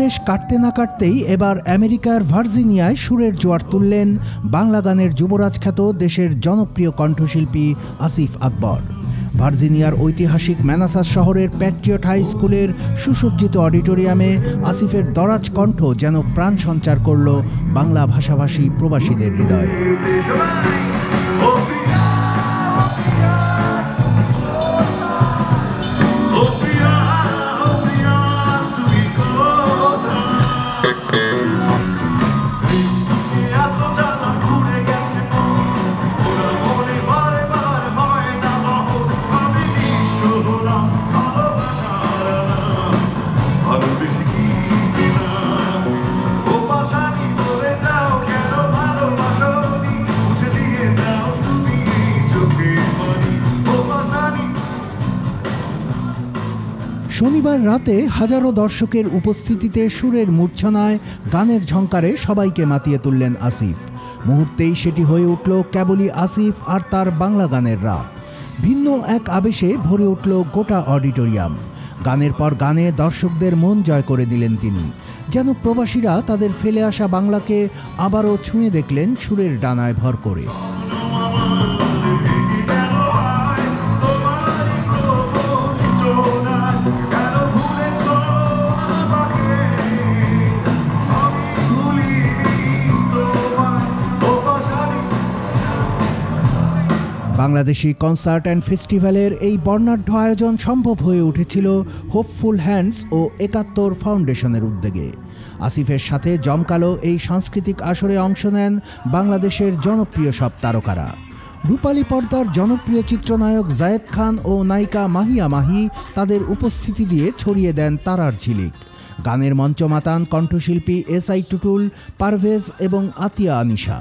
রেশ কাটতে না কাটতেই এবার আমেরিকার ভার্জিনিয়ায় সুরের জোয়ার তুললেন বাংলা গানের যুবরাজ খ্যাত দেশের জনপ্রিয় কণ্ঠশিল্পী আসিফ আকবর। ভার্জিনিয়ার ঐতিহাসিক ম্যানাসাস শহরের প্যাট্রিয়ট হাই স্কুলের সুসজ্জিত অডিটোরিয়ামে আসিফের দরাজ কণ্ঠ যেন প্রাণ সঞ্চার করল বাংলা ভাষাভাষী প্রবাসীদের হৃদয়ে। শনিবার রাতে হাজারো দর্শকের উপস্থিতিতে সুরের মূর্ছনায় গানের ঝংকারে সবাইকে মাতিয়ে তুললেন আসিফ। মুহূর্তেই সেটি হয়ে উঠল কেবলই আসিফ আর তার বাংলা গানের রাত। ভিন্ন এক আবেশে ভরে উঠল গোটা অডিটোরিয়াম। গানের পর গানে দর্শকদের মন জয় করে দিলেন তিনি। যেন প্রবাসীরা তাদের ফেলে আসা বাংলাকে আবারও ছুঁয়ে দেখলেন সুরের ডানায় ভর করে। বাংলাদেশি কনসার্ট অ্যান্ড ফেস্টিভ্যালের এই বর্ণাঢ্য আয়োজন সম্ভব হয়ে উঠেছিল হোপফুল হ্যান্ডস ও ৭১ ফাউন্ডেশনের উদ্যোগে। আসিফের সাথে জমকালো এই সাংস্কৃতিক আসরে অংশ নেন বাংলাদেশের জনপ্রিয় সব তারকারা। রূপালী পর্দার জনপ্রিয় চিত্রনায়ক জায়েদ খান ও নায়িকা মাহিয়া মাহি তাদের উপস্থিতি দিয়ে ছড়িয়ে দেন তারার ঝিলিক। গানের মঞ্চ মাতান কণ্ঠশিল্পী এসআই টুটুল, পারভেজ এবং আতিয়া আনিশা।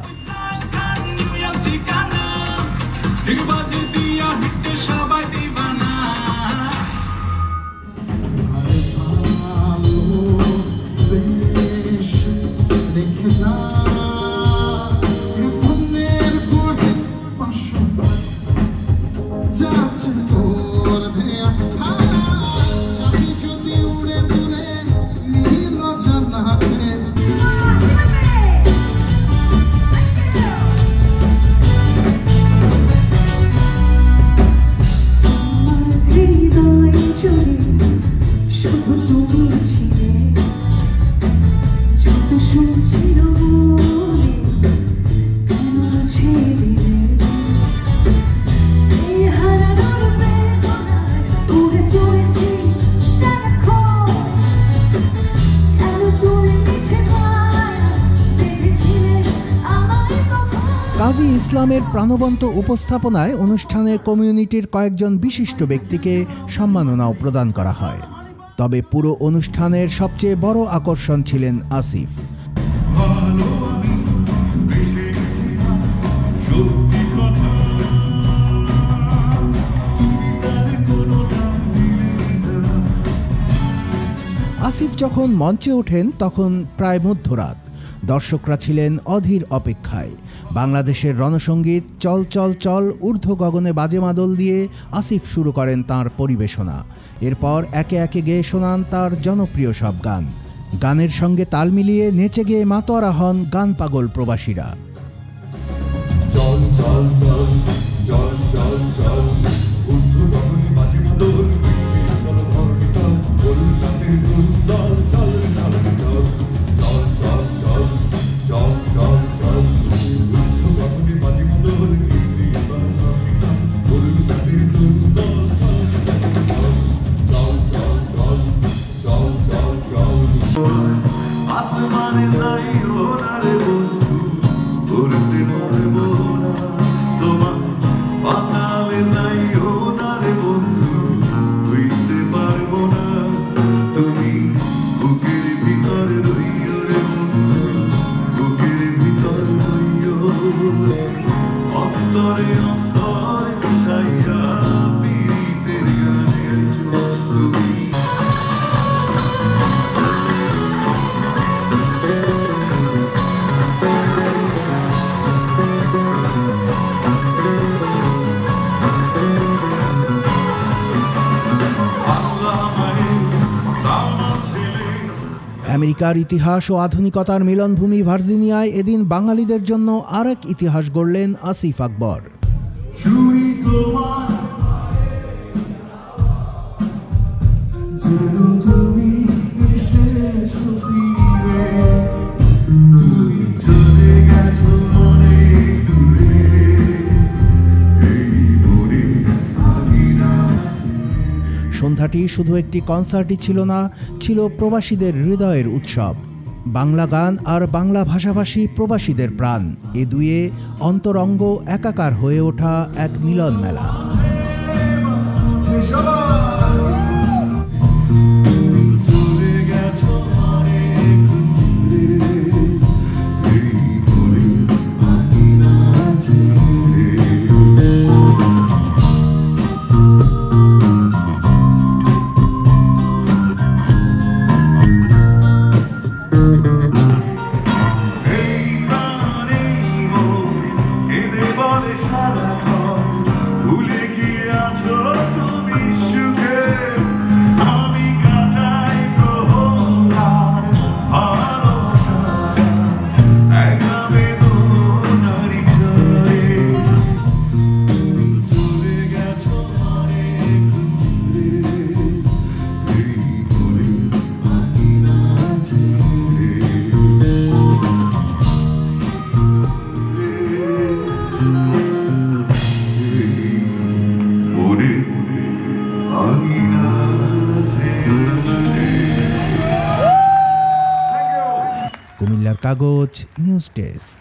কাজী ইসলামের প্রাণবন্ত উপস্থাপনায় অনুষ্ঠানে কমিউনিটির কয়েকজন বিশিষ্ট ব্যক্তিকে সম্মাননাও প্রদান করা হয়। তবে পুরো অনুষ্ঠানের সবচেয়ে বড় আকর্ষণ ছিলেন আসিফ। আসিফ যখন মঞ্চে ওঠেন তখন প্রায় মধ্যরাত। দর্শকরা ছিলেন অধীর অপেক্ষায়। বাংলাদেশের রণসঙ্গীত চল চল চল ঊর্ধ্ব গগনে বাজে মাদল দিয়ে আসিফ শুরু করেন তাঁর পরিবেশনা। এরপর একে একে গেয়ে শোনান তার জনপ্রিয় সব গান। গানের সঙ্গে তাল মিলিয়ে নেচে গেয়ে মাতোয়ারা হন গান পাগল প্রবাসীরা। চল চল চল চল চল চল ঊর্ধ্ব গগনে বাজে মাদল আমেরিকার ইতিহাস ও আধুনিকতার মিলনভূমি ভার্জিনিয়ায় এদিন বাঙালিদের জন্য আরেক ইতিহাস গড়লেন আসিফ আকবর। সন্ধ্যাটি শুধু একটি কনসার্টই ছিল না, ছিল প্রবাসীদের হৃদয়ের উৎসব। বাংলা গান আর বাংলা ভাষাভাষী প্রবাসীদের প্রাণ, এ দুয়ে অন্তরঙ্গ একাকার হয়ে ওঠা এক মিলন মেলা। কুমিল্লার কাগজ নিউজ ডেস্ক।